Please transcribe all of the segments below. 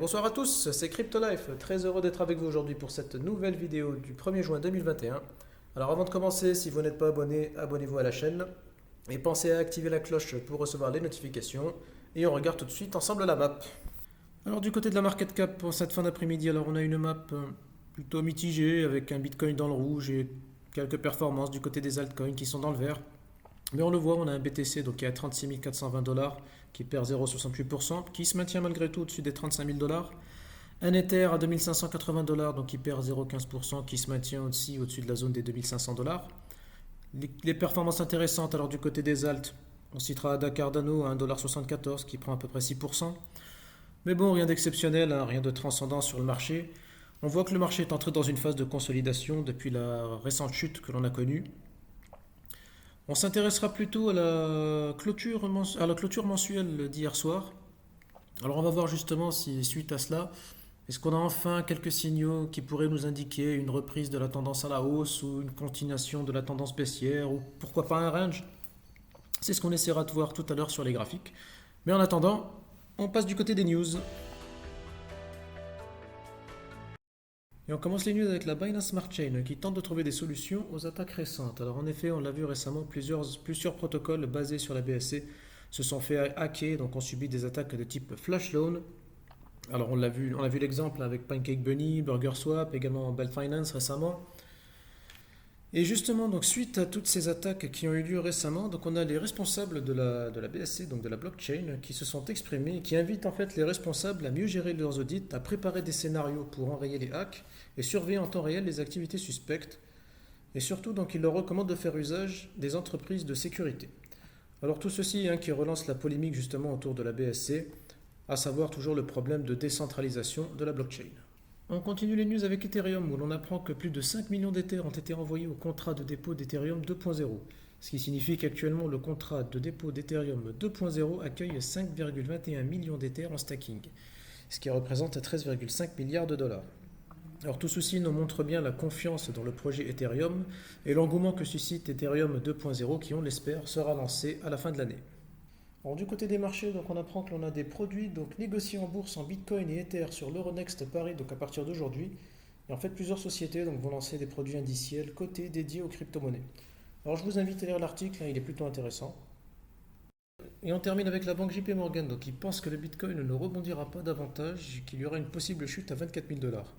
Bonsoir à tous, c'est CryptoLife, très heureux d'être avec vous aujourd'hui pour cette nouvelle vidéo du 1er juin 2021. Alors avant de commencer, si vous n'êtes pas abonné, abonnez-vous à la chaîne et pensez à activer la cloche pour recevoir les notifications et on regarde tout de suite ensemble la map. Alors du côté de la market cap pour cette fin d'après-midi, alors on a une map plutôt mitigée avec un Bitcoin dans le rouge et quelques performances du côté des altcoins qui sont dans le vert. Mais on le voit, on a un BTC donc qui est à 36 420 dollars, qui perd 0,68%, qui se maintient malgré tout au-dessus des 35 000 dollars. Un Ether à 2580 dollars, donc qui perd 0,15%, qui se maintient aussi au-dessus de la zone des 2500 dollars. Les performances intéressantes, alors du côté des alts, on citera ADA Cardano à 1,74$ qui prend à peu près 6%. Mais bon, rien d'exceptionnel, hein, rien de transcendant sur le marché. On voit que le marché est entré dans une phase de consolidation depuis la récente chute que l'on a connue. On s'intéressera plutôt à la clôture mensuelle d'hier soir. Alors on va voir justement si suite à cela, est-ce qu'on a enfin quelques signaux qui pourraient nous indiquer une reprise de la tendance à la hausse ou une continuation de la tendance baissière ou pourquoi pas un range. C'est ce qu'on essaiera de voir tout à l'heure sur les graphiques. Mais en attendant, on passe du côté des news. Et on commence les news avec la Binance Smart Chain qui tente de trouver des solutions aux attaques récentes. Alors en effet, on l'a vu récemment, plusieurs protocoles basés sur la BSC se sont fait hacker, donc ont subi des attaques de type flash loan. Alors on a vu l'exemple avec Pancake Bunny, BurgerSwap, également Belt Finance récemment. Et justement, donc suite à toutes ces attaques qui ont eu lieu récemment, donc on a les responsables de la BSC, donc de la blockchain, qui se sont exprimés et qui invitent en fait les responsables à mieux gérer leurs audits, à préparer des scénarios pour enrayer les hacks et surveiller en temps réel les activités suspectes. Et surtout, donc ils leur recommandent de faire usage des entreprises de sécurité. Alors tout ceci qui relance la polémique justement autour de la BSC, à savoir toujours le problème de décentralisation de la blockchain. On continue les news avec Ethereum où l'on apprend que plus de 5 millions d'Ethers ont été envoyés au contrat de dépôt d'Ethereum 2.0, ce qui signifie qu'actuellement le contrat de dépôt d'Ethereum 2.0 accueille 5,21 millions d'Ethers en stacking, ce qui représente 13,5 milliards de dollars. Alors tout ceci nous montre bien la confiance dans le projet Ethereum et l'engouement que suscite Ethereum 2.0 qui, on l'espère, sera lancé à la fin de l'année. Alors, du côté des marchés, donc on apprend que l'on a des produits donc, négociés en bourse en Bitcoin et Ether sur l'Euronext Paris donc à partir d'aujourd'hui. Et en fait, plusieurs sociétés donc, vont lancer des produits indiciels cotés dédiés aux crypto-monnaies. Alors, je vous invite à lire l'article, il est plutôt intéressant. Et on termine avec la banque JP Morgan, donc qui pense que le Bitcoin ne rebondira pas davantage, qu'il y aura une possible chute à 24 000 dollars.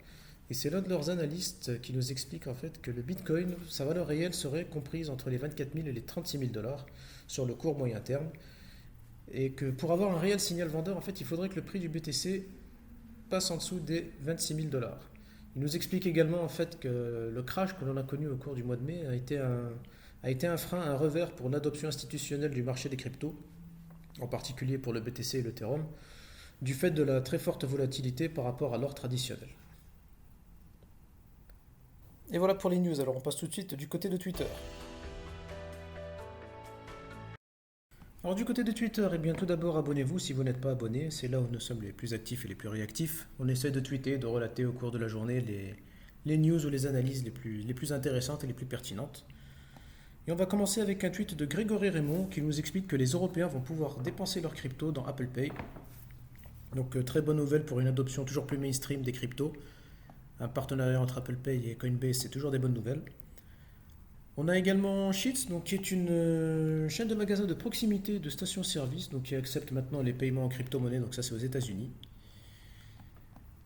Et c'est l'un de leurs analystes qui nous explique en fait que le Bitcoin, sa valeur réelle serait comprise entre les 24 000 et les 36 000 dollars sur le court moyen terme. Et que pour avoir un réel signal vendeur, en fait, il faudrait que le prix du BTC passe en dessous des 26 000 dollars. Il nous explique également en fait que le crash que l'on a connu au cours du mois de mai a été un frein, un revers pour l'adoption institutionnelle du marché des cryptos, en particulier pour le BTC et l'Ethereum, du fait de la très forte volatilité par rapport à l'or traditionnel. Et voilà pour les news, alors on passe tout de suite du côté de Twitter. Alors du côté de Twitter, eh bien tout d'abord abonnez-vous si vous n'êtes pas abonné, c'est là où nous sommes les plus actifs et les plus réactifs. On essaie de tweeter, de relater au cours de la journée les news ou les analyses les plus intéressantes et les plus pertinentes. Et on va commencer avec un tweet de Grégory Raymond qui nous explique que les Européens vont pouvoir dépenser leurs cryptos dans Apple Pay. Donc très bonne nouvelle pour une adoption toujours plus mainstream des cryptos. Un partenariat entre Apple Pay et Coinbase, c'est toujours des bonnes nouvelles. On a également Sheets, donc, qui est une chaîne de magasins de proximité de stations-service, donc qui accepte maintenant les paiements en crypto-monnaie, donc ça c'est aux États-Unis.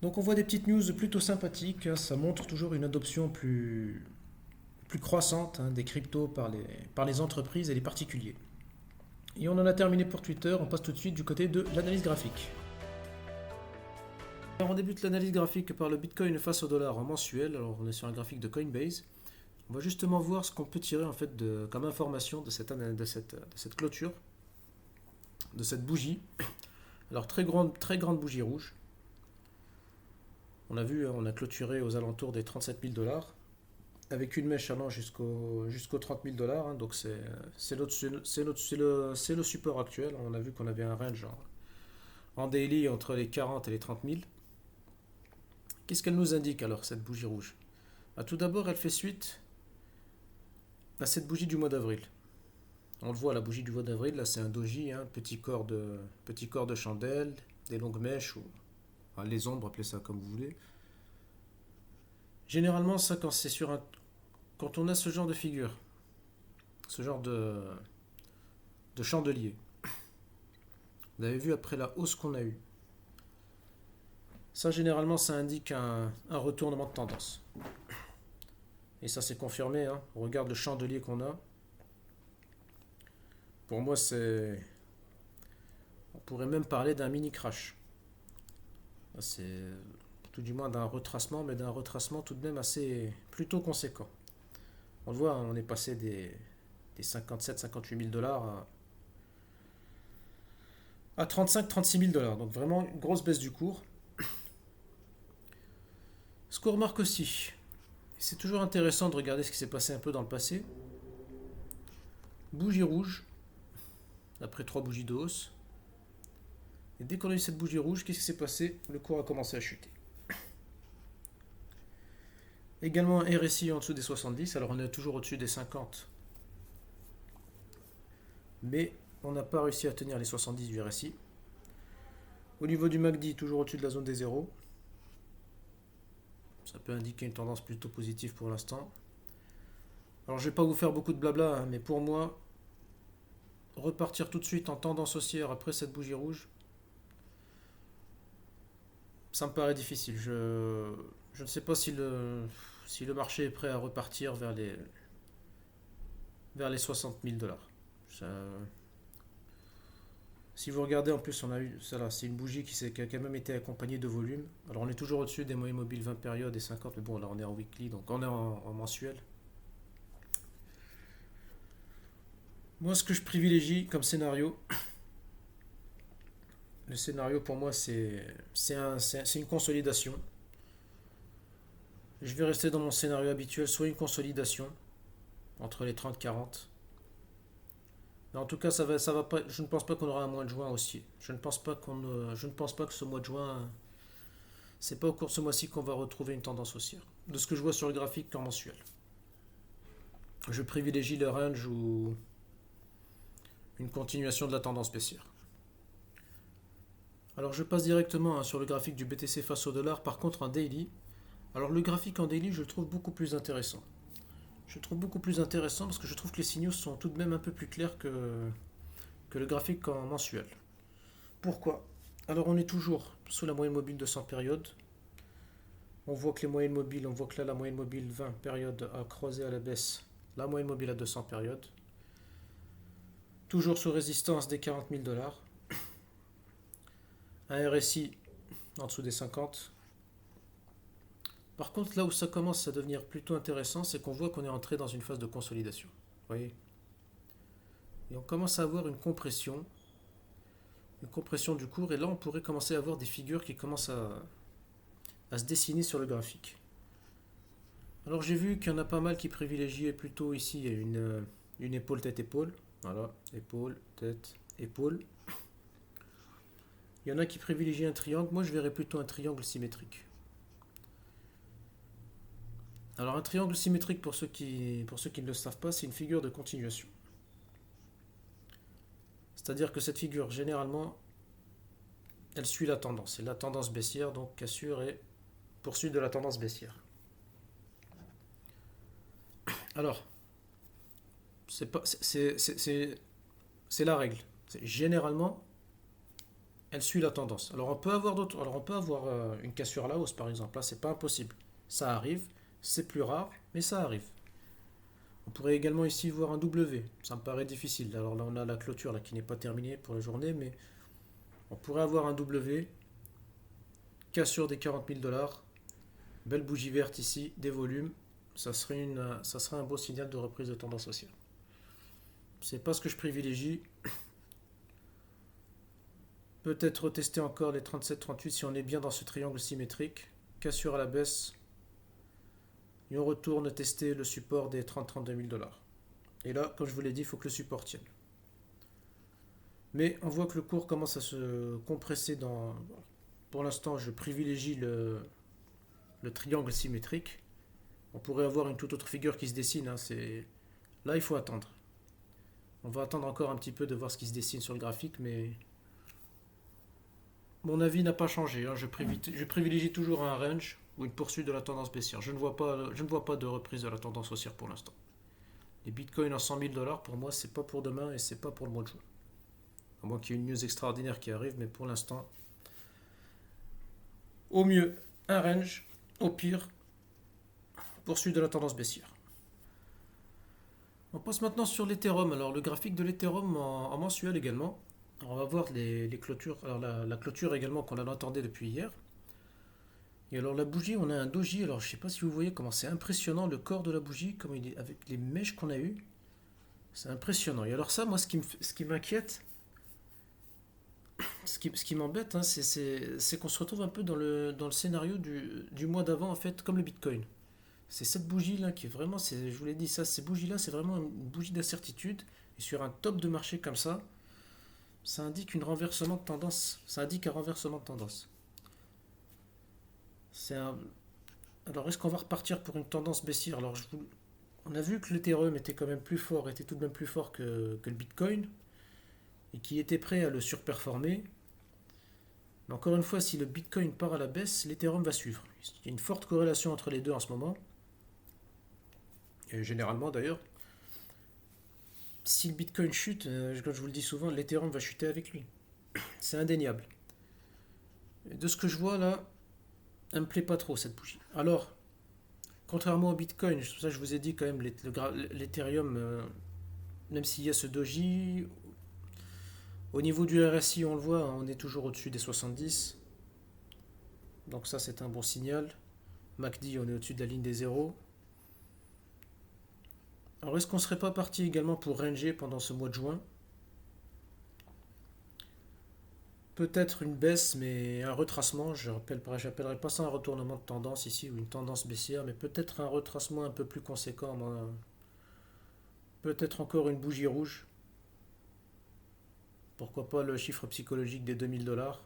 Donc on voit des petites news plutôt sympathiques, ça montre toujours une adoption plus croissante des cryptos par les entreprises et les particuliers. Et on en a terminé pour Twitter, on passe tout de suite du côté de l'analyse graphique. Alors on débute l'analyse graphique par le Bitcoin face au dollar en mensuel, alors on est sur un graphique de Coinbase. On va justement voir ce qu'on peut tirer en fait comme information de cette clôture, de cette bougie. Alors très grande bougie rouge. On a vu, on a clôturé aux alentours des 37 000 dollars, avec une mèche allant jusqu'aux 30 000 dollars. Donc c'est le support actuel. On a vu qu'on avait un range en daily entre les 40 et les 30 000. Qu'est-ce qu'elle nous indique alors cette bougie rouge? Tout d'abord, elle fait suite à cette bougie du mois d'avril. On le voit, la bougie du mois d'avril, là c'est un doji, petit corps de chandelle, des longues mèches ou enfin, les ombres, appelez ça comme vous voulez. Généralement, ça, quand on a ce genre de figure, ce genre de chandelier, vous avez vu après la hausse qu'on a eue, ça généralement ça indique un retournement de tendance. Et ça c'est confirmé, hein. On regarde le chandelier qu'on a. Pour moi, on pourrait même parler d'un mini crash. C'est tout du moins d'un retracement, mais d'un retracement tout de même assez plutôt conséquent. On le voit, hein, on est passé des 57-58 000 dollars à 35-36 000 dollars. Donc vraiment une grosse baisse du cours. Ce qu'on remarque aussi, c'est toujours intéressant de regarder ce qui s'est passé un peu dans le passé. Bougie rouge, après 3 bougies de hausse. Et dès qu'on a eu cette bougie rouge, qu'est-ce qui s'est passé? Le cours a commencé à chuter. Également un RSI en dessous des 70, alors on est toujours au-dessus des 50. Mais on n'a pas réussi à tenir les 70 du RSI. Au niveau du MACD, toujours au-dessus de la zone des zéros. Ça peut indiquer une tendance plutôt positive pour l'instant. Alors je ne vais pas vous faire beaucoup de blabla, hein, mais pour moi, repartir tout de suite en tendance haussière après cette bougie rouge, ça me paraît difficile. Je ne sais pas si le marché est prêt à repartir vers les 60 000 dollars. Si vous regardez, en plus, on a eu ça là, c'est une bougie qui a quand même été accompagnée de volume. Alors on est toujours au-dessus des moyennes mobiles 20 périodes et 50, mais bon, là on est en weekly, donc on est en mensuel. Moi, ce que je privilégie comme scénario, le scénario pour moi, c'est une consolidation. Je vais rester dans mon scénario habituel, soit une consolidation entre les 30-40. Mais en tout cas, ça va pas. Je ne pense pas qu'on aura un mois de juin aussi. Je ne pense pas que ce mois de juin, c'est pas au cours de ce mois-ci qu'on va retrouver une tendance haussière. De ce que je vois sur le graphique en mensuel. Je privilégie le range ou une continuation de la tendance baissière. Alors je passe directement, hein, sur le graphique du BTC face au dollar. Par contre, en daily, alors le graphique en daily, je le trouve beaucoup plus intéressant. Je le trouve beaucoup plus intéressant parce que je trouve que les signaux sont tout de même un peu plus clairs que le graphique en mensuel. Pourquoi? Alors on est toujours sous la moyenne mobile de 100 périodes. On voit que on voit que là la moyenne mobile 20 périodes a croisé à la baisse la moyenne mobile à 200 périodes. Toujours sous résistance des 40 000 dollars. Un RSI en dessous des 50. Par contre, là où ça commence à devenir plutôt intéressant, c'est qu'on voit qu'on est entré dans une phase de consolidation. Vous voyez? Et on commence à avoir une compression du cours, et là on pourrait commencer à avoir des figures qui commencent à se dessiner sur le graphique. Alors j'ai vu qu'il y en a pas mal qui privilégiaient plutôt ici une épaule tête-épaule. Voilà, épaule, tête, épaule. Il y en a qui privilégient un triangle, moi je verrais plutôt un triangle symétrique. Alors un triangle symétrique, pour ceux qui ne le savent pas, c'est une figure de continuation. C'est-à-dire que cette figure, généralement, elle suit la tendance. C'est la tendance baissière, donc cassure et poursuite de la tendance baissière. Alors, c'est la règle. Généralement, elle suit la tendance. Alors on peut avoir une cassure à la hausse, par exemple. Là, c'est pas impossible. Ça arrive, c'est plus rare, mais ça arrive. On pourrait également ici voir un W. Ça me paraît difficile. Alors là, on a la clôture là, qui n'est pas terminée pour la journée, mais on pourrait avoir un W, cassure des 40 000 dollars, belle bougie verte ici, des volumes. Ça serait un beau signal de reprise de tendance haussière. C'est pas ce que je privilégie. Peut-être retester encore les 37-38 si on est bien dans ce triangle symétrique. Cassure à la baisse. Et on retourne tester le support des 30-32 000 dollars. Et là, comme je vous l'ai dit, il faut que le support tienne. Mais on voit que le cours commence à se compresser dans... Pour l'instant, je privilégie le triangle symétrique. On pourrait avoir une toute autre figure qui se dessine. Hein, là, il faut attendre. On va attendre encore un petit peu de voir ce qui se dessine sur le graphique, mais Mon avis n'a pas changé, hein. Je privilégie toujours un range ou une poursuite de la tendance baissière. Je ne vois pas de reprise de la tendance haussière pour l'instant. Les bitcoins à 100 000 dollars, pour moi, c'est pas pour demain et c'est pas pour le mois de juin. À moins qu'il y ait une news extraordinaire qui arrive, mais pour l'instant, au mieux, un range, au pire, poursuite de la tendance baissière. On passe maintenant sur l'Ethereum. Alors, le graphique de l'Ethereum en mensuel également. Alors, on va voir les clôtures. Alors, la clôture également qu'on en attendait depuis hier. Et alors, la bougie, on a un doji. Alors, je ne sais pas si vous voyez comment c'est impressionnant le corps de la bougie, comme il est avec les mèches qu'on a eues. C'est impressionnant. Et alors, ça, moi, ce qui m'inquiète, ce qui m'embête, hein, c'est qu'on se retrouve un peu dans le scénario du mois d'avant, en fait, comme le Bitcoin. C'est cette bougie-là qui est vraiment, je vous l'ai dit, ça, ces bougies-là, c'est vraiment une bougie d'incertitude. Et sur un top de marché comme ça indique un renversement de tendance. Ça indique un renversement de tendance. C'est un... Alors, est-ce qu'on va repartir pour une tendance baissière? On a vu que l'Ethereum était quand même plus fort, était tout de même plus fort que le Bitcoin, et qui était prêt à le surperformer. Mais encore une fois, si le Bitcoin part à la baisse, l'Ethereum va suivre. Il y a une forte corrélation entre les deux en ce moment. Et généralement d'ailleurs, si le Bitcoin chute, comme je vous le dis souvent, l'Ethereum va chuter avec lui. C'est indéniable. Et de ce que je vois là, elle me plaît pas trop cette bougie. Alors, contrairement au Bitcoin, c'est pour ça que je vous ai dit quand même, l'Ethereum, même s'il y a ce doji, au niveau du RSI, on le voit, hein, on est toujours au-dessus des 70. Donc ça, c'est un bon signal. MACD, on est au-dessus de la ligne des zéros. Alors, est-ce qu'on ne serait pas parti également pour ranger pendant ce mois de juin? Peut-être une baisse, mais un retracement. Je n'appellerai pas ça un retournement de tendance ici ou une tendance baissière, mais peut-être un retracement un peu plus conséquent. Peut-être encore une bougie rouge. Pourquoi pas le chiffre psychologique des 2000 dollars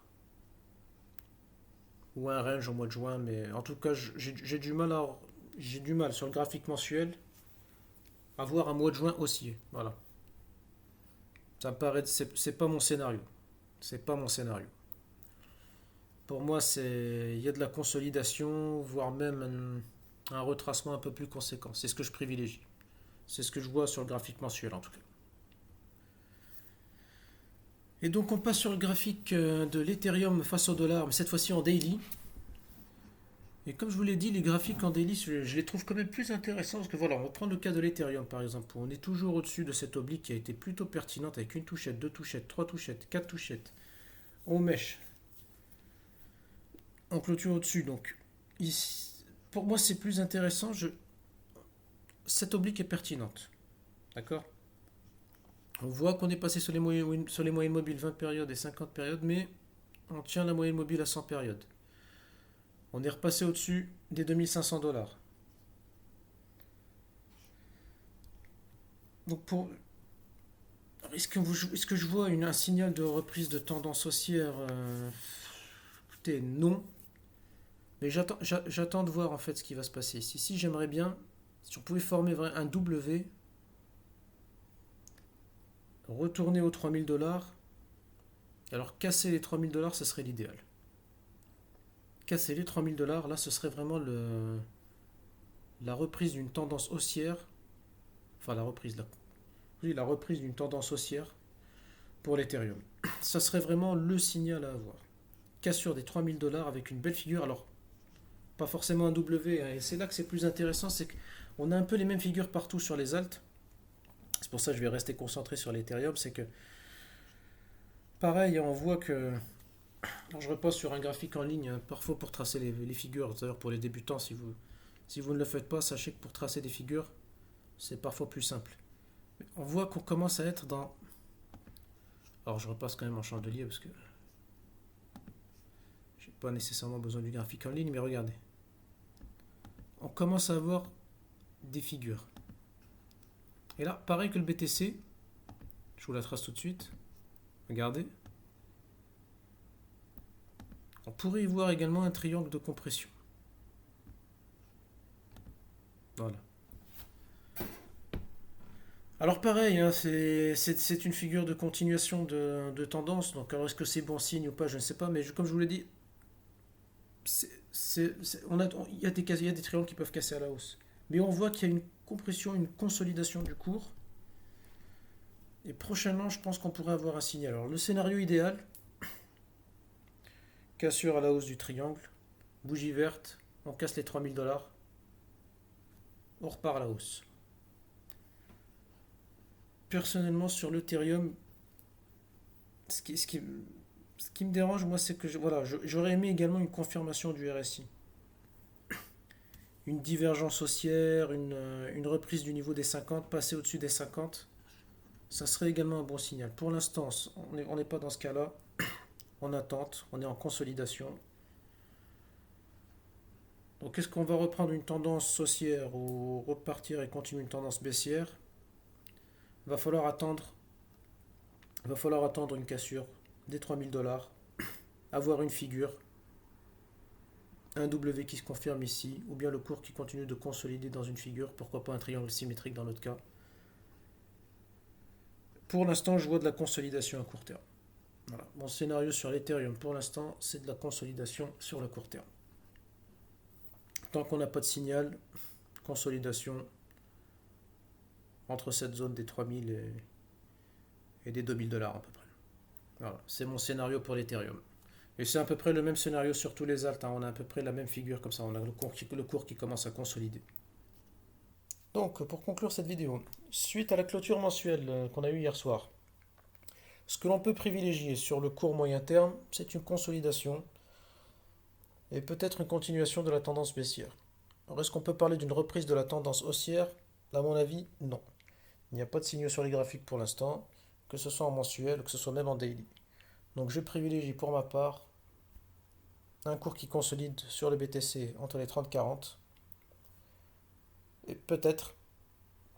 ou un range au mois de juin, mais en tout cas, j'ai du mal sur le graphique mensuel à voir un mois de juin haussier. Voilà. Ça me paraît, c'est pas mon scénario. C'est pas mon scénario. Pour moi, il y a de la consolidation, voire même un retracement un peu plus conséquent. C'est ce que je privilégie. C'est ce que je vois sur le graphique mensuel en tout cas. Et donc on passe sur le graphique de l'Ethereum face au dollar, mais cette fois-ci en daily. Et comme je vous l'ai dit, les graphiques en daily, je les trouve quand même plus intéressants parce que voilà, on va prendre le cas de l'Ethereum par exemple. On est toujours au-dessus de cette oblique qui a été plutôt pertinente avec une touchette, deux touchettes, trois touchettes, quatre touchettes. On mèche. On clôture au-dessus. Donc ici, pour moi c'est plus intéressant. Cette oblique est pertinente. D'accord? On voit qu'on est passé sur les moyennes mobiles 20 périodes et 50 périodes, mais on tient la moyenne mobile à 100 périodes. On est repassé au-dessus des 2500 dollars. Donc est-ce que je vois un signal de reprise de tendance haussière? Écoutez, non. Mais j'attends de voir en fait ce qui va se passer ici. Si j'aimerais bien, si on pouvait former un W, retourner aux 3000 dollars, alors casser les 3000 dollars, ce serait l'idéal. Casser les 3000 dollars, là, ce serait vraiment la reprise d'une tendance haussière. Enfin, la reprise, là. Oui, la reprise d'une tendance haussière pour l'Ethereum. Ça serait vraiment le signal à avoir. Cassure des 3000 dollars avec une belle figure. Alors, pas forcément un W, hein, et c'est là que c'est plus intéressant, c'est qu'on a un peu les mêmes figures partout sur les alts. C'est pour ça que je vais rester concentré sur l'Ethereum, c'est que pareil, on voit que alors je repasse sur un graphique en ligne, hein, parfois pour tracer les figures. D'ailleurs, pour les débutants, si vous ne le faites pas, sachez que pour tracer des figures, c'est parfois plus simple. On voit qu'on commence à être dans... Alors je repasse quand même en chandelier parce que j'ai pas nécessairement besoin du graphique en ligne, mais regardez. On commence à avoir des figures. Et là, pareil que le BTC, je vous la trace tout de suite. Regardez. On pourrait y voir également un triangle de compression. Voilà. Alors pareil, hein, c'est une figure de continuation de tendance. Donc alors est-ce que c'est bon signe ou pas, je ne sais pas. Mais comme je vous l'ai dit, il y a il y a des triangles qui peuvent casser à la hausse. Mais on voit qu'il y a une compression, une consolidation du cours. Et prochainement, je pense qu'on pourrait avoir un signal. Alors le scénario idéal, cassure à la hausse du triangle, bougie verte, on casse les 3000 $, on repart à la hausse. Personnellement, sur l'Ethereum, ce qui, ce qui, ce qui me dérange, moi, c'est que voilà, j'aurais aimé également une confirmation du RSI. Une divergence haussière, une reprise du niveau des 50, passer au-dessus des 50, ça serait également un bon signal. Pour l'instant, on n'est pas dans ce cas-là. En attente, on est en consolidation. Donc est-ce qu'on va reprendre une tendance haussière ou repartir et continuer une tendance baissière? Il va falloir attendre, il va falloir attendre une cassure des 3000 $, avoir une figure, un W qui se confirme ici, ou bien le cours qui continue de consolider dans une figure, pourquoi pas un triangle symétrique dans notre cas. Pour l'instant, je vois de la consolidation à court terme. Voilà. Mon scénario sur l'Ethereum, pour l'instant, c'est de la consolidation sur le court terme. Tant qu'on n'a pas de signal, consolidation entre cette zone des 3000 et des 2000 $ à peu près. Voilà, c'est mon scénario pour l'Ethereum. Et c'est à peu près le même scénario sur tous les alts, hein. On a à peu près la même figure comme ça. On a le cours qui commence à consolider. Donc, pour conclure cette vidéo, suite à la clôture mensuelle qu'on a eue hier soir, ce que l'on peut privilégier sur le court moyen terme, c'est une consolidation et peut-être une continuation de la tendance baissière. Alors, est-ce qu'on peut parler d'une reprise de la tendance haussière? À mon avis, non. Il n'y a pas de signaux sur les graphiques pour l'instant, que ce soit en mensuel ou que ce soit même en daily. Donc, je privilégie pour ma part un cours qui consolide sur le BTC entre les 30-40 et peut-être,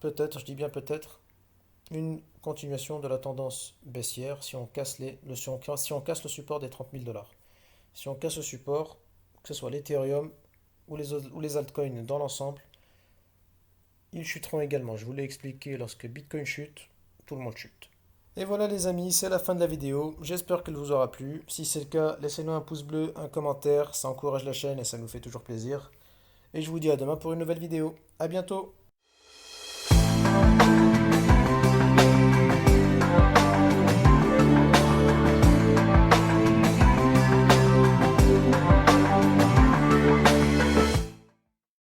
je dis bien peut-être, une continuation de la tendance baissière si on casse, si on casse le support des 30 000 $. Si on casse le support, que ce soit l'Ethereum ou les altcoins dans l'ensemble, ils chuteront également. Je vous l'ai expliqué, lorsque Bitcoin chute, tout le monde chute. Et voilà les amis, c'est la fin de la vidéo. J'espère qu'elle vous aura plu. Si c'est le cas, laissez-nous un pouce bleu, un commentaire, ça encourage la chaîne et ça nous fait toujours plaisir. Et je vous dis à demain pour une nouvelle vidéo. A bientôt!